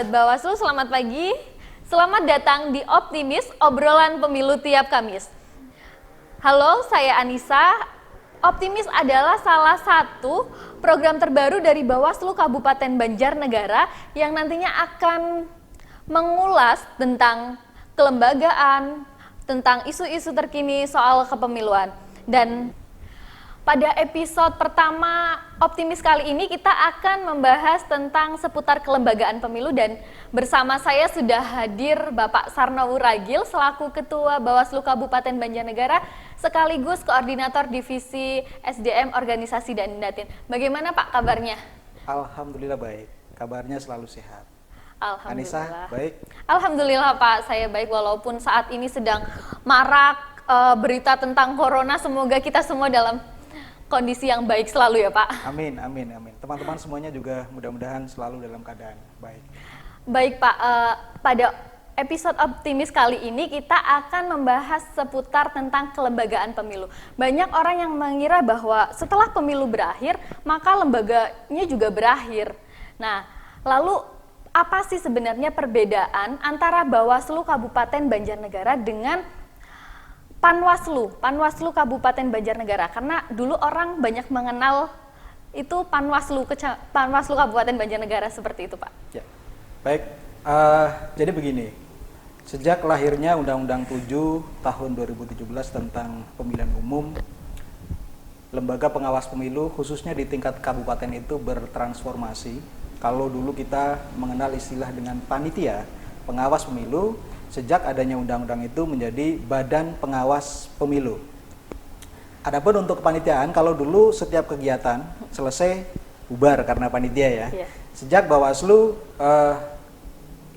Sahabat Bawaslu, selamat pagi. Selamat datang di Optimis, obrolan pemilu tiap Kamis. Halo, saya Anissa. Optimis adalah salah satu program terbaru dari Bawaslu Kabupaten Banjarnegara yang nantinya akan mengulas tentang kelembagaan, tentang isu-isu terkini soal kepemiluan. Dan pada episode pertama Optimis kali ini kita akan membahas tentang seputar kelembagaan pemilu, dan bersama saya sudah hadir Bapak Sarno Wuragil selaku Ketua Bawaslu Kabupaten Banjarnegara sekaligus Koordinator Divisi SDM Organisasi dan Datin. Bagaimana Pak kabarnya? Alhamdulillah baik, kabarnya selalu sehat. Alhamdulillah. Anissa, baik? Alhamdulillah Pak, saya baik walaupun saat ini sedang marak berita tentang corona. Semoga kita semua dalam kondisi yang baik selalu ya Pak. Amin, amin, amin. Teman-teman semuanya juga mudah-mudahan selalu dalam keadaan baik. Baik Pak, pada episode Optimis kali ini kita akan membahas seputar tentang kelembagaan pemilu. Banyak orang yang mengira bahwa setelah pemilu berakhir, maka lembaganya juga berakhir. Nah, lalu apa sih sebenarnya perbedaan antara Bawaslu Kabupaten Banjarnegara dengan Panwaslu Kabupaten Banjarnegara? Karena dulu orang banyak mengenal itu Panwaslu Kabupaten Banjarnegara, seperti itu Pak. Ya, baik. Jadi begini, sejak lahirnya Undang-Undang 7 tahun 2017 tentang pemilihan umum, lembaga pengawas pemilu khususnya di tingkat kabupaten itu bertransformasi. Kalau dulu kita mengenal istilah dengan panitia pengawas pemilu, sejak adanya undang-undang itu menjadi Badan Pengawas Pemilu. Adapun untuk kepanitiaan, kalau dulu setiap kegiatan selesai bubar karena panitia ya. Iya. Sejak Bawaslu,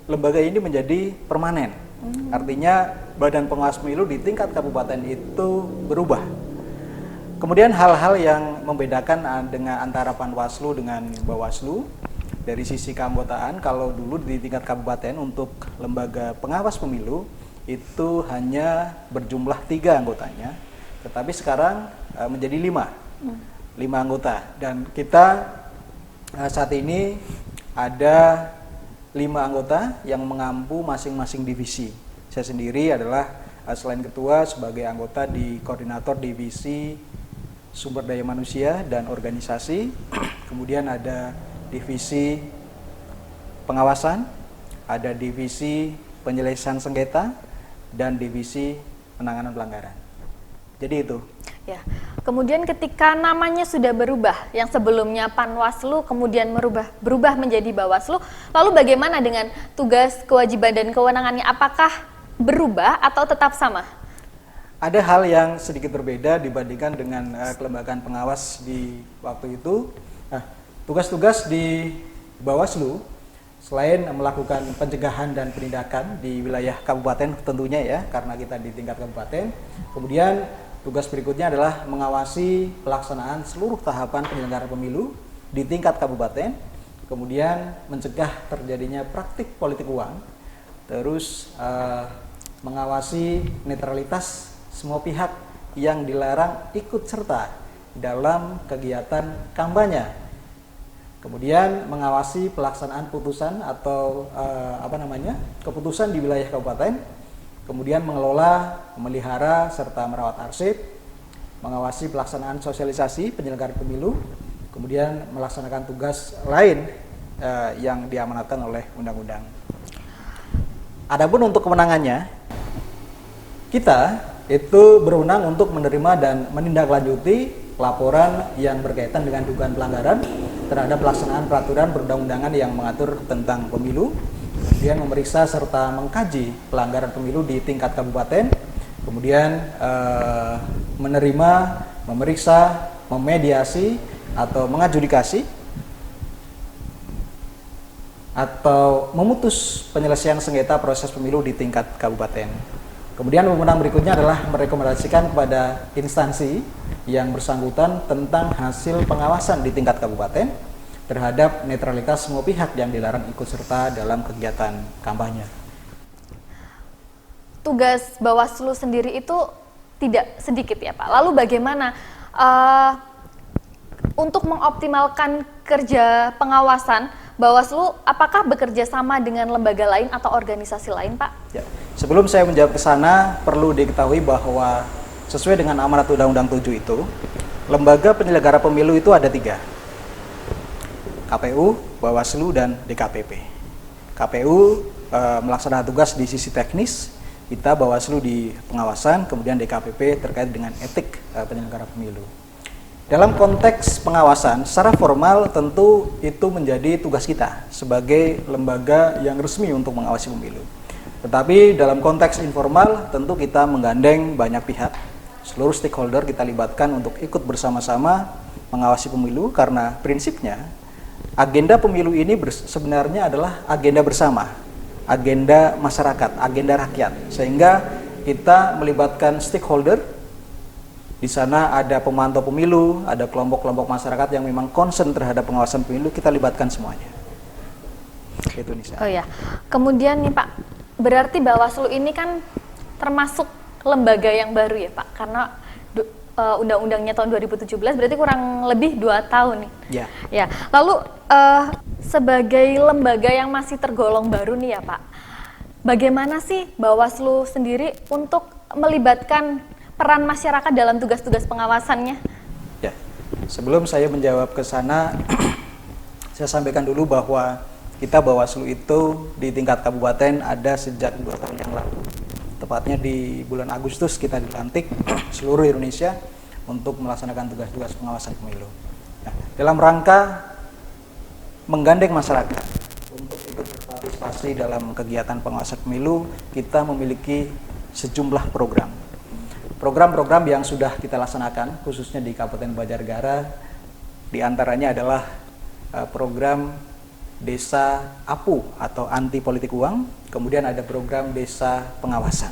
lembaga ini menjadi permanen. Artinya Badan Pengawas Pemilu di tingkat kabupaten itu berubah. Kemudian hal-hal yang membedakan dengan antara Panwaslu dengan Bawaslu, dari sisi keanggotaan, kalau dulu di tingkat kabupaten untuk lembaga pengawas pemilu itu hanya berjumlah 3 anggotanya, tetapi sekarang menjadi 5 anggota, dan kita saat ini ada 5 anggota yang mengampu masing-masing divisi. Saya sendiri adalah selain ketua sebagai anggota di koordinator divisi sumber daya manusia dan organisasi, kemudian ada divisi pengawasan, ada divisi penyelesaian sengketa, dan divisi penanganan pelanggaran. Jadi itu. Ya. Kemudian ketika namanya sudah berubah, yang sebelumnya Panwaslu kemudian berubah menjadi Bawaslu, lalu bagaimana dengan tugas, kewajiban, dan kewenangannya? Apakah berubah atau tetap sama? Ada hal yang sedikit berbeda dibandingkan dengan kelembagaan pengawas di waktu itu. Nah, tugas-tugas di Bawaslu selain melakukan pencegahan dan penindakan di wilayah kabupaten tentunya ya, karena kita di tingkat kabupaten. Kemudian tugas berikutnya adalah mengawasi pelaksanaan seluruh tahapan penyelenggaraan pemilu di tingkat kabupaten. Kemudian mencegah terjadinya praktik politik uang. Terus mengawasi netralitas semua pihak yang dilarang ikut serta dalam kegiatan kampanye. Kemudian mengawasi pelaksanaan putusan atau keputusan di wilayah kabupaten. Kemudian mengelola, memelihara, serta merawat arsip. Mengawasi pelaksanaan sosialisasi penyelenggaraan pemilu. Kemudian melaksanakan tugas lain yang diamanatkan oleh undang-undang. Adapun untuk kewenangannya, kita itu berwenang untuk menerima dan menindaklanjuti laporan yang berkaitan dengan dugaan pelanggaran terhadap pelaksanaan peraturan perundang-undangan yang mengatur tentang pemilu, kemudian memeriksa serta mengkaji pelanggaran pemilu di tingkat kabupaten, kemudian menerima, memeriksa, memediasi atau mengadjudikasi atau memutus penyelesaian sengketa proses pemilu di tingkat kabupaten. Kemudian wewenang berikutnya adalah merekomendasikan kepada instansi yang bersangkutan tentang hasil pengawasan di tingkat kabupaten terhadap netralitas semua pihak yang dilarang ikut serta dalam kegiatan kampanye. Tugas Bawaslu sendiri itu tidak sedikit ya Pak. Lalu bagaimana untuk mengoptimalkan kerja pengawasan Bawaslu apakah bekerja sama dengan lembaga lain atau organisasi lain, Pak? Ya. Sebelum saya menjawab ke sana, perlu diketahui bahwa sesuai dengan amanat Undang-Undang 7 itu, lembaga penyelenggara pemilu itu ada 3. KPU, Bawaslu, dan DKPP. KPU melaksanakan tugas di sisi teknis, kita Bawaslu di pengawasan, kemudian DKPP terkait dengan etik penyelenggara pemilu. Dalam konteks pengawasan, secara formal tentu itu menjadi tugas kita sebagai lembaga yang resmi untuk mengawasi pemilu. Tetapi dalam konteks informal tentu kita menggandeng banyak pihak, seluruh stakeholder kita libatkan untuk ikut bersama-sama mengawasi pemilu karena prinsipnya agenda pemilu ini sebenarnya adalah agenda bersama, agenda masyarakat, agenda rakyat, sehingga kita melibatkan stakeholder. Di sana ada pemantau pemilu, ada kelompok-kelompok masyarakat yang memang concern terhadap pengawasan pemilu, kita libatkan semuanya. Itu Nisa. Oh ya, kemudian nih Pak, berarti Bawaslu ini kan termasuk lembaga yang baru ya Pak, karena undang-undangnya tahun 2017, berarti kurang lebih 2 tahun nih. Ya. Ya, lalu sebagai lembaga yang masih tergolong baru nih ya Pak, bagaimana sih Bawaslu sendiri untuk melibatkan peran masyarakat dalam tugas-tugas pengawasannya? Ya, sebelum saya menjawab ke sana, saya sampaikan dulu bahwa kita Bawaslu itu di tingkat kabupaten ada sejak 2 tahun yang lalu. Tepatnya di bulan Agustus kita dilantik seluruh Indonesia untuk melaksanakan tugas-tugas pengawasan pemilu. Nah, dalam rangka menggandeng masyarakat untuk ikut berpartisipasi dalam kegiatan pengawasan pemilu, kita memiliki sejumlah program-program yang sudah kita laksanakan, khususnya di Kabupaten Banjarnegara. Di antaranya adalah program Desa APU atau Anti Politik Uang, kemudian ada program Desa Pengawasan.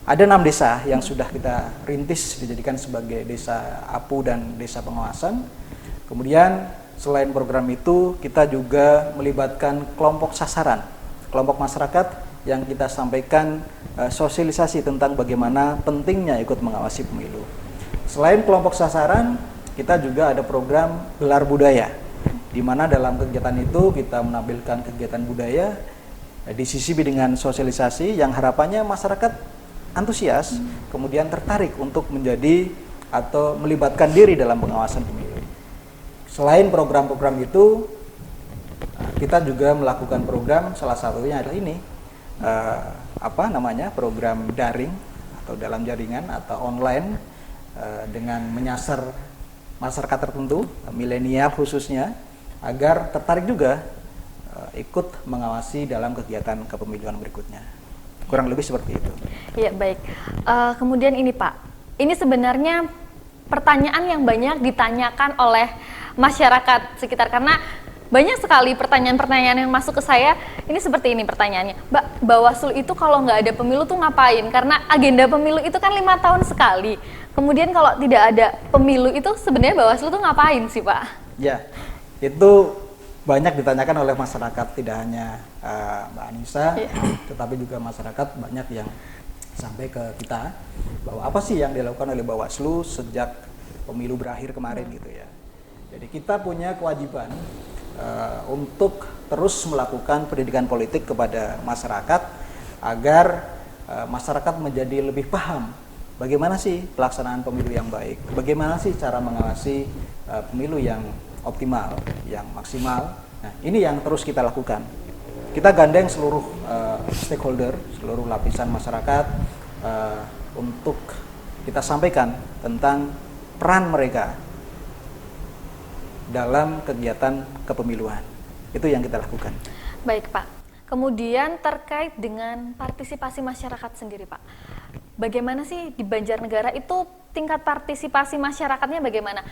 Ada 6 desa yang sudah kita rintis dijadikan sebagai Desa APU dan Desa Pengawasan. Kemudian selain program itu, kita juga melibatkan kelompok sasaran, kelompok masyarakat yang kita sampaikan sosialisasi tentang bagaimana pentingnya ikut mengawasi pemilu. Selain kelompok sasaran, kita juga ada program Gelar Budaya, di mana dalam kegiatan itu kita menampilkan kegiatan budaya disisipi dengan sosialisasi yang harapannya masyarakat antusias, kemudian tertarik untuk menjadi atau melibatkan diri dalam pengawasan pemilu. Selain program-program itu, kita juga melakukan program, salah satunya adalah ini, program daring atau dalam jaringan atau online dengan menyasar masyarakat tertentu, milenial khususnya, agar tertarik juga ikut mengawasi dalam kegiatan kepemiluan berikutnya. Kurang lebih seperti itu. Iya, baik. Kemudian ini Pak, ini sebenarnya pertanyaan yang banyak ditanyakan oleh masyarakat sekitar, karena banyak sekali pertanyaan-pertanyaan yang masuk ke saya. Ini seperti ini pertanyaannya, Mbak, Bawaslu itu kalau nggak ada pemilu tuh ngapain? Karena agenda pemilu itu kan 5 tahun sekali. Kemudian kalau tidak ada pemilu itu sebenarnya Bawaslu tuh ngapain sih Pak? Ya, itu banyak ditanyakan oleh masyarakat, tidak hanya Mbak Anissa, tetapi juga masyarakat banyak yang sampai ke kita bahwa apa sih yang dilakukan oleh Bawaslu sejak pemilu berakhir kemarin gitu ya. Jadi kita punya kewajiban untuk terus melakukan pendidikan politik kepada masyarakat agar masyarakat menjadi lebih paham bagaimana sih pelaksanaan pemilu yang baik, bagaimana sih cara mengawasi pemilu yang optimal, yang maksimal. Nah, ini yang terus kita lakukan. Kita gandeng seluruh stakeholder, seluruh lapisan masyarakat untuk kita sampaikan tentang peran mereka dalam kegiatan kepemiluan. Itu yang kita lakukan. Baik Pak, kemudian terkait dengan partisipasi masyarakat sendiri Pak, bagaimana sih di Banjarnegara itu tingkat partisipasi masyarakatnya bagaimana?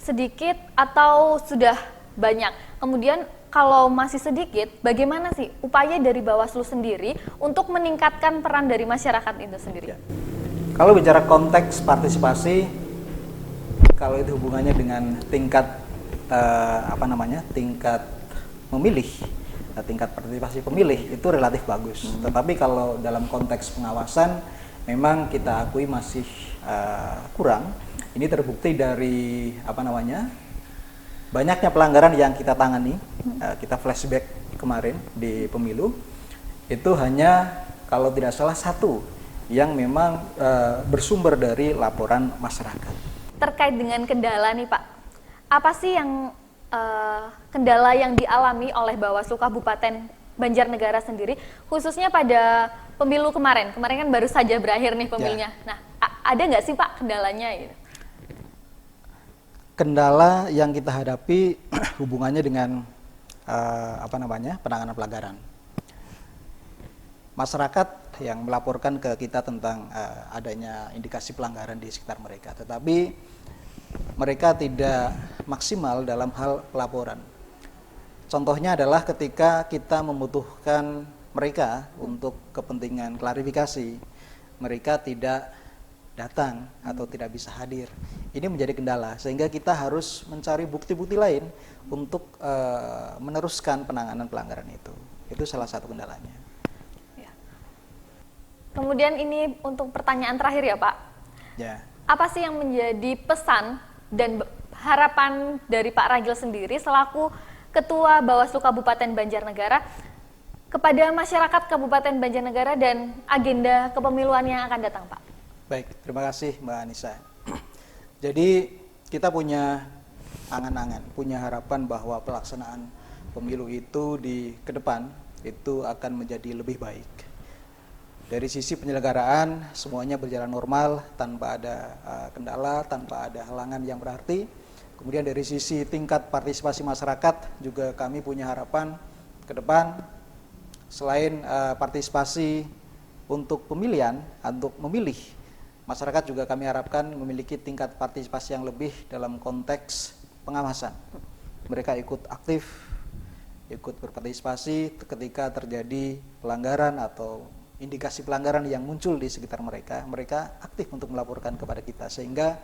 Sedikit atau sudah banyak? Kemudian kalau masih sedikit, bagaimana sih upaya dari Bawaslu sendiri untuk meningkatkan peran dari masyarakat itu sendiri? Ya. Kalau bicara konteks partisipasi, kalau itu hubungannya dengan tingkat tingkat memilih, tingkat partisipasi pemilih itu relatif bagus. Tetapi kalau dalam konteks pengawasan memang kita akui masih kurang. Ini terbukti dari banyaknya pelanggaran yang kita tangani, kita flashback kemarin di pemilu, itu hanya kalau tidak salah satu yang memang bersumber dari laporan masyarakat. Terkait dengan kendala nih Pak, apa sih yang kendala yang dialami oleh Bawaslu Kabupaten Banjarnegara sendiri, khususnya pada pemilu kemarin? Kemarin kan baru saja berakhir nih pemilunya. Nah, ada nggak sih Pak kendalanya gitu? Kendala yang kita hadapi hubungannya dengan penanganan pelanggaran. Masyarakat yang melaporkan ke kita tentang adanya indikasi pelanggaran di sekitar mereka, tetapi mereka tidak maksimal dalam hal pelaporan. Contohnya adalah ketika kita membutuhkan mereka untuk kepentingan klarifikasi, mereka tidak datang atau tidak bisa hadir. Ini menjadi kendala, sehingga kita harus mencari bukti-bukti lain untuk meneruskan penanganan pelanggaran itu. Itu salah satu kendalanya. Kemudian ini untuk pertanyaan terakhir ya Pak. Ya. Apa sih yang menjadi pesan dan harapan dari Pak Ragil sendiri selaku Ketua Bawaslu Kabupaten Banjarnegara kepada masyarakat Kabupaten Banjarnegara dan agenda kepemiluan yang akan datang Pak? Baik, terima kasih Mbak Anissa. Jadi kita punya angan-angan, punya harapan bahwa pelaksanaan pemilu itu ke depan itu akan menjadi lebih baik. Dari sisi penyelenggaraan semuanya berjalan normal tanpa ada kendala, tanpa ada halangan yang berarti. Kemudian dari sisi tingkat partisipasi masyarakat juga kami punya harapan ke depan selain partisipasi untuk pemilihan, untuk memilih, masyarakat juga kami harapkan memiliki tingkat partisipasi yang lebih dalam konteks pengawasan. Mereka ikut aktif, ikut berpartisipasi ketika terjadi pelanggaran atau indikasi pelanggaran yang muncul di sekitar mereka, mereka aktif untuk melaporkan kepada kita sehingga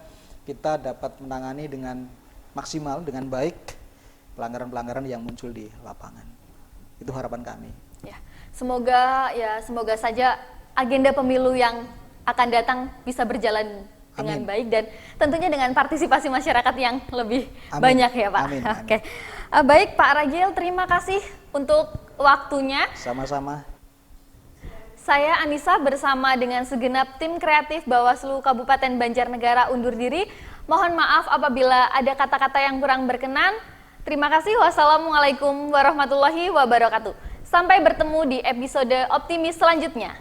kita dapat menangani dengan maksimal, dengan baik pelanggaran-pelanggaran yang muncul di lapangan. Itu harapan kami. Ya, semoga saja agenda pemilu yang akan datang bisa berjalan dengan baik dan tentunya dengan partisipasi masyarakat yang lebih banyak ya Pak. Amin. Oke. Baik Pak Ragil, terima kasih untuk waktunya. Sama-sama. Saya Anissa bersama dengan segenap tim kreatif Bawaslu Kabupaten Banjarnegara undur diri. Mohon maaf apabila ada kata-kata yang kurang berkenan. Terima kasih. Wassalamualaikum warahmatullahi wabarakatuh. Sampai bertemu di episode optimis selanjutnya.